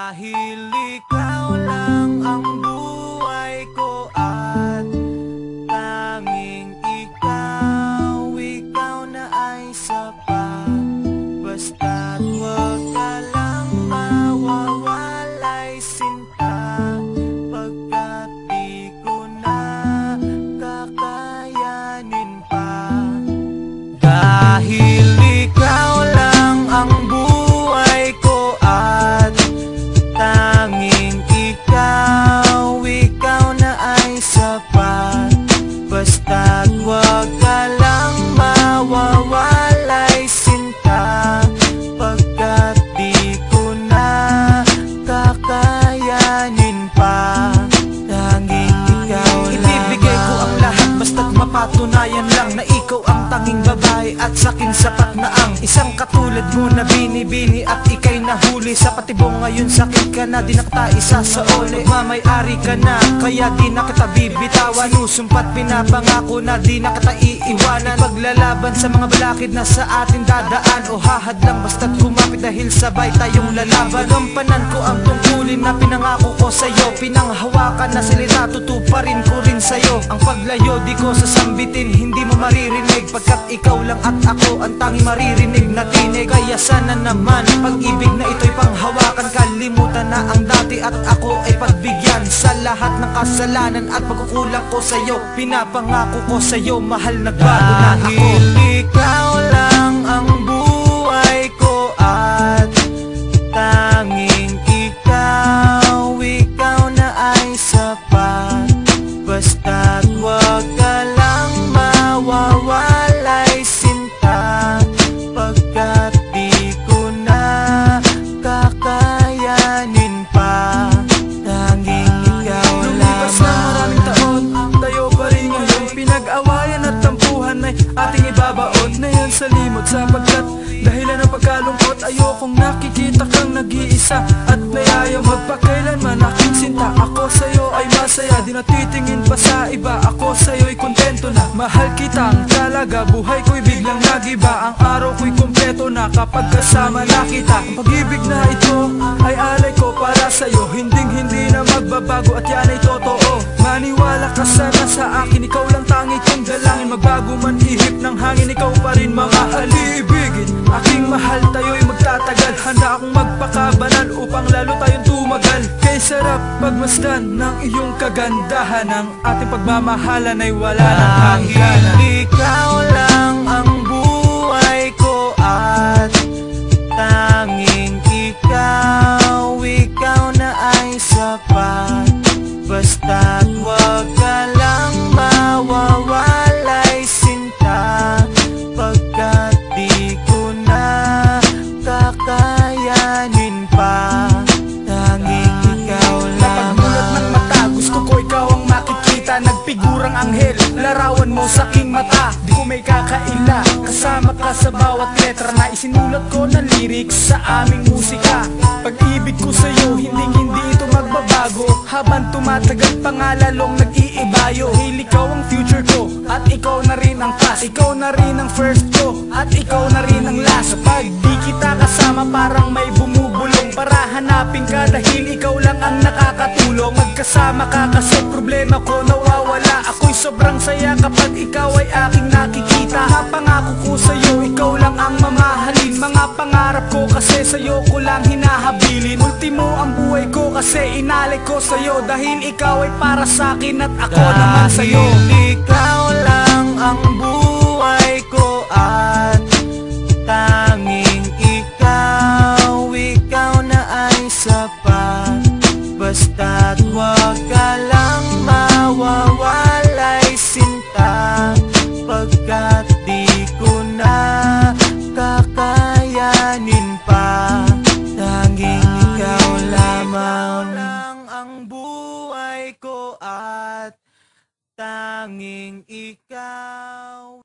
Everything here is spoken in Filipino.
Dahil ikaw lang ang buhay ko at tanging ikaw, ikaw na ay sapat. Basta't huwag ka lang mawawalay sinta, pagkat di ko na kakayanin pa. Dahil ikaw lang ang buhay ko at tanging ikaw, ikaw na ay sapat. Basta't huwag ka lang mawawalay sinta, pagkat di ko na kakayanin pa. Tanging ikaw lang. Ibibigay ko ang lahat basta't mapatunayan lang na ikaw ang tanging babae at saking sapat na ang isang katulad mo na binibini at ikay nahuli sa patibong. Ngayon sakit ka na, di na kita isa sa ole. Mamay-ari ka na, kaya di na kita bibitawan. Sinusumpat pinapangako na di na kita iiwanan. Paglalaban sa mga balakid na sa atin dadaan o hahad lang basta't kumapit dahil sabay tayong lalaban. Gampanan ko ang tungkulin na pinangako ko sa'yo, pinanghawakan na salita tutuparin ko rin sa'yo. Ang paglayo di ko sasambitin, hindi mo maririnig, pagkat ikaw lang at ako ang tanging maririnig na tinig. Kaya sana naman pag-ibig na ito'y panghawakan, kalimutan na ang dati at ako ay pagbigyan. Sa lahat ng kasalanan at pagkukulang ko sa'yo, pinapangako ko sa'yo, mahal, nagbago na ako. Dahil ikaw lang ang buhay ko at tanging ikaw, ikaw na ay sapat. Basta't huwag ka lang mawawalay sinta, pagkat di ko na kakayanin pa. Tanging ikaw lamang. Lumipas na maraming taon, tayo pa rin ngayon. Pinag-awayan at tampuhan ay ating ibabaon na yan sa limot, sapagkat dahilan ng pagkalungkot, ayokong nakikita kang nag-iisa at nayayaw magpakailanman aking sinta. Ako sa'yo ay masaya, di natitingin pa sa iba. Ako sa'yo'y kontento na, mahal kitang talaga. Buhay ko'y biglang nagiba, ang araw ko'y kompleto na kapag kasama na kita. Ang pag-ibig na ito ay alay ko para sa'yo, hinding-hindi na magbabago at yan ay totoo. Maniwala ka sana sa akin, ikaw lang tangi kong dalangin. Magbago man ihip ng hangin, ikaw pa rin mamahalibigin. Aking mahal, tayo'y magtatagal. Handa akong magpakabanal upang lalo tayong tumagal. Kay sarap pagmasdan ng iyong kagandahan, ang ating pagmamahalan ay wala nang hanggan. Dahil ikaw lang ang buhay ko at tanging ikaw, ikaw na ay sapat. Basta't huwag ka lang mawawalay sinta, pagkat di ko na kakayanin pa. Tanging ikaw lamang. Napagmulat ng mata, gusto ko ikaw ang makikita. Nagpigurang anghel, larawan mo sa aking mata. Di ko may kakaila, kasama ka sa bawat letra na isinulat ko na lyrics sa aming musika. Pag-ibig ko sa'yo, hindi ito magbabago. Habang tumatagal pa nga lalong nag-iibayo. Dahil ikaw ang future ko at ikaw na rin ang past. Ikaw na rin ang first ko at ikaw na rin ang last. Pag di kita kasama parang may bumubulong, para hanapin ka dahil ikaw lang ang nakakatulong. Magkasama ka kasi problema ko nawawala. Ako'y sobrang saya kapag ikaw ay aking nakikita. Napangako ko sa'yo, ikaw lang ang mamahalin. Mga pangarap ko kasi sa'yo ko lang hinahabilin. Ultimo ang buhay ko kasi inalay ko sa'yo, dahil ikaw ay para sa'kin at ako naman sa'yo. Dahil ikaw lang ang buhay ko at tanging ikaw, ikaw na ay sapat. Basta't huwag ka lang mawawalay sinta, pagkat di ko na kakayanin pa. Tanging ikaw lamang ang buhay ko at tanging ikaw.